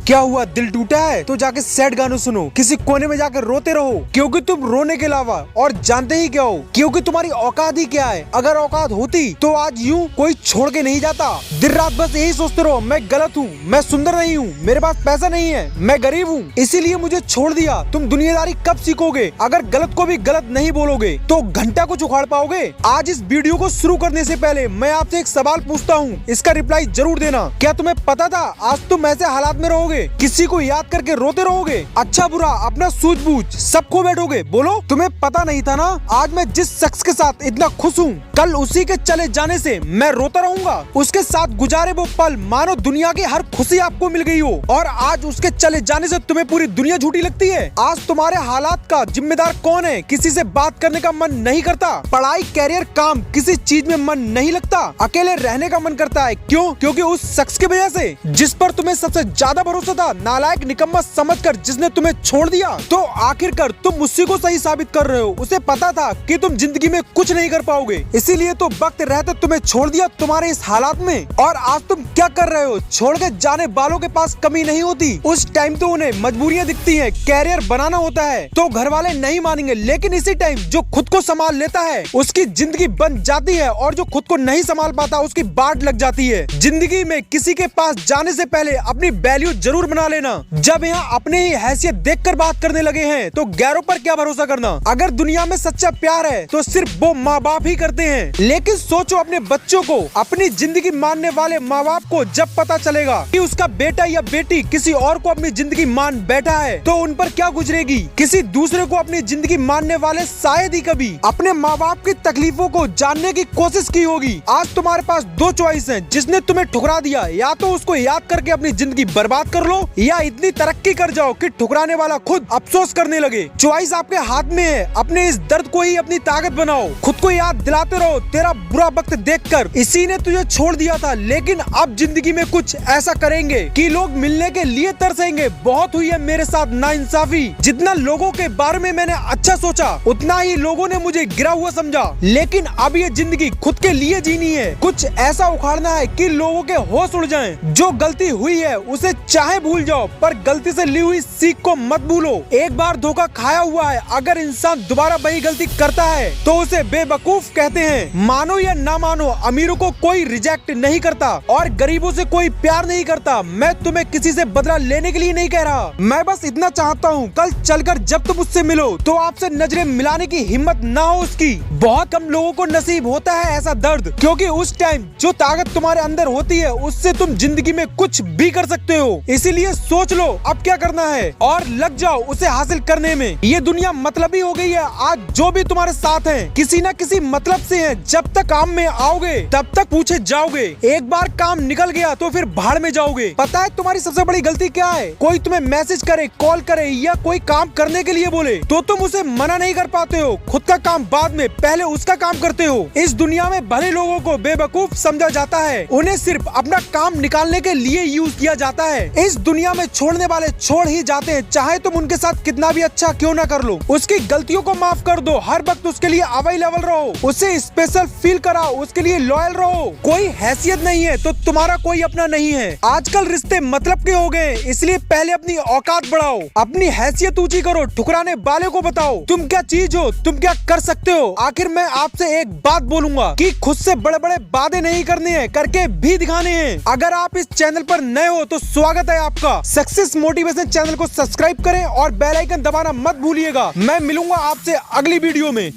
क्या हुआ, दिल टूटा है तो जाके सैड गानों सुनो, किसी कोने में जाकर रोते रहो, क्योंकि तुम रोने के अलावा और जानते ही क्या हो, क्योंकि तुम्हारी औकात ही क्या है। अगर औकात होती तो आज यूं कोई छोड़ के नहीं जाता। दिन रात बस यही सोचते रहो, मैं गलत हूँ, मैं सुंदर नहीं हूँ, मेरे पास पैसा नहीं है, मैं गरीब हूँ, इसीलिए मुझे छोड़ दिया। तुम दुनियादारी कब सीखोगे अगर गलत को भी गलत नहीं बोलोगे तो घंटा को उखाड़ पाओगे। आज इस वीडियो को शुरू करने से पहले मैं आपसे एक सवाल पूछता हूँ, इसका रिप्लाई जरूर देना। क्या तुम्हें पता था आज तुम ऐसे हालात में रहोगे, किसी को याद करके रोते रहोगे, अच्छा बुरा अपना सूझबूझ सब खो बैठोगे। बोलो, तुम्हें पता नहीं था ना आज मैं जिस शख्स के साथ इतना खुश हूँ, कल उसी के चले जाने से मैं रोता रहूंगा। उसके साथ गुजारे वो पल मानो दुनिया की हर खुशी आपको मिल गई हो, और आज उसके चले जाने से तुम्हें पूरी दुनिया झूठी लगती है। आज तुम्हारे हालात का जिम्मेदार कौन है? किसी से बात करने का मन नहीं करता, पढ़ाई कैरियर काम किसी चीज में मन नहीं लगता, अकेले रहने का मन करता है। क्यों? क्योंकि उस शख्स की वजह से जिस पर तुम्हें सबसे ज्यादा भरोसा था, नालायक निकम्मा समझकर जिसने तुम्हें छोड़ दिया। तो आखिरकार तुम उसी को सही साबित कर रहे हो। उसे पता था कि तुम जिंदगी में कुछ नहीं कर पाओगे, इसीलिए तो वक्त रहते तुम्हें छोड़ दिया तुम्हारे इस हालात में। और आज तुम क्या कर रहे हो? छोड़ के जाने वालों के पास कमी नहीं होती, उस टाइम तो उन्हें मजबूरियां दिखती हैं, कैरियर बनाना होता है तो घर वाले नहीं मानेंगे, लेकिन इसी टाइम जो खुद को संभाल लेता है उसकी जिंदगी बन जाती है, और जो खुद को नहीं संभाल पाता उसकी बाट लग जाती है। जिंदगी में किसी के पास जाने से पहले अपनी वैल्यू जरूर बना लेना। जब यहाँ अपने ही हैसियत देखकर बात करने लगे हैं तो गैरों पर क्या भरोसा करना। अगर दुनिया में सच्चा प्यार है तो सिर्फ वो माँ बाप ही करते हैं, लेकिन सोचो अपने बच्चों को, अपनी जिंदगी मानने वाले माँ बाप को जब पता चलेगा कि उसका बेटा या बेटी किसी और को अपनी जिंदगी मान बैठा है तो उन पर क्या गुजरेगी। किसी दूसरे को अपनी जिंदगी मानने वाले शायद ही कभी अपने माँ बाप की तकलीफों को जानने की कोशिश की होगी। आज तुम्हारे पास दो चॉइस है, जिसने तुम्हें ठुकरा दिया, या तो उसको याद करके अपनी जिंदगी बर्बाद कर लो, या इतनी तरक्की कर जाओ कि ठुकराने वाला खुद अफसोस करने लगे। चॉइस आपके हाथ में है, अपने इस दर्द को ही अपनी ताकत बनाओ, खुद को याद दिलाते रहो तेरा बुरा वक्त देखकर इसी ने तुझे छोड़ दिया था, लेकिन अब जिंदगी में कुछ ऐसा करेंगे कि लोग मिलने के लिए तरसेंगे। बहुत हुई है मेरे साथ नाइंसाफी, जितना लोगों के बारे में मैंने अच्छा सोचा उतना ही लोगों ने मुझे गिरा हुआ समझा, लेकिन अब ये जिंदगी खुद के लिए जीनी है। कुछ ऐसा उखाड़ना है कि लोगों के होश उड़ जाएं। जो गलती हुई है उसे चाहे भूल जाओ, पर गलती से ली हुई सीख को मत भूलो। एक बार धोखा खाया हुआ है, अगर इंसान दोबारा वही गलती करता है तो उसे बेवकूफ कहते हैं। मानो या ना मानो, अमीरों को कोई रिजेक्ट नहीं करता और गरीबों से कोई प्यार नहीं करता। मैं तुम्हें किसी से बदला लेने के लिए नहीं कह रहा, मैं बस इतना चाहता हूँ कल चलकर जब तुम मुझसे मिलो तो आपसे नजरें मिलाने की हिम्मत ना हो उसकी। बहुत कम लोगों को नसीब होता है ऐसा दर्द, क्योंकि उस टाइम जो ताकत तुम्हारे अंदर होती है उससे तुम जिंदगी में कुछ भी कर सकते हो। इसीलिए सोच लो अब क्या करना है और लग जाओ उसे हासिल करने में। ये दुनिया मतलबी हो गई है, आज जो भी तुम्हारे साथ है किसी न किसी मतलब से है। जब तक काम में आओगे तब तक पूछे जाओगे, एक बार काम निकल गया तो फिर भाड़ में जाओगे। पता है तुम्हारी सबसे बड़ी गलती क्या है? कोई तुम्हें मैसेज करे, कॉल करे या कोई काम करने के लिए बोले तो तुम उसे मना नहीं कर पाते हो। खुद का काम बाद में, पहले उसका काम करते हो। इस दुनिया में भले लोगों को बेवकूफ समझा जाता है, उन्हें सिर्फ अपना काम निकालने के लिए यूज किया जाता है। इस दुनिया में छोड़ने वाले छोड़ ही जाते हैं, चाहे तुम उनके साथ कितना भी अच्छा क्यों ना कर लो। उसकी गलतियों को माफ कर दो, हर वक्त उसके लिए अवेलेबल रहो, उसे स्पेशल फील कराओ, उसके लिए लॉयल रहो। कोई हैसियत नहीं है तो तुम्हारा कोई अपना नहीं है। आजकल रिश्ते मतलब के हो गए, इसलिए पहले अपनी औकात बढ़ाओ, अपनी हैसियत ऊंची करो, ठुकराने वाले को बताओ तुम क्या चीज हो, तुम क्या कर सकते हो। आखिर मैं आपसे एक बात बोलूंगा कि खुद से बड़े बड़े वादे नहीं करने हैं, करके भी दिखाने हैं। अगर आप इस चैनल पर नए हो तो स्वागत है आपका। सक्सेस मोटिवेशन चैनल को सब्सक्राइब करें और बेल आइकन दबाना मत भूलिएगा। मैं मिलूंगा आपसे अगली वीडियो में।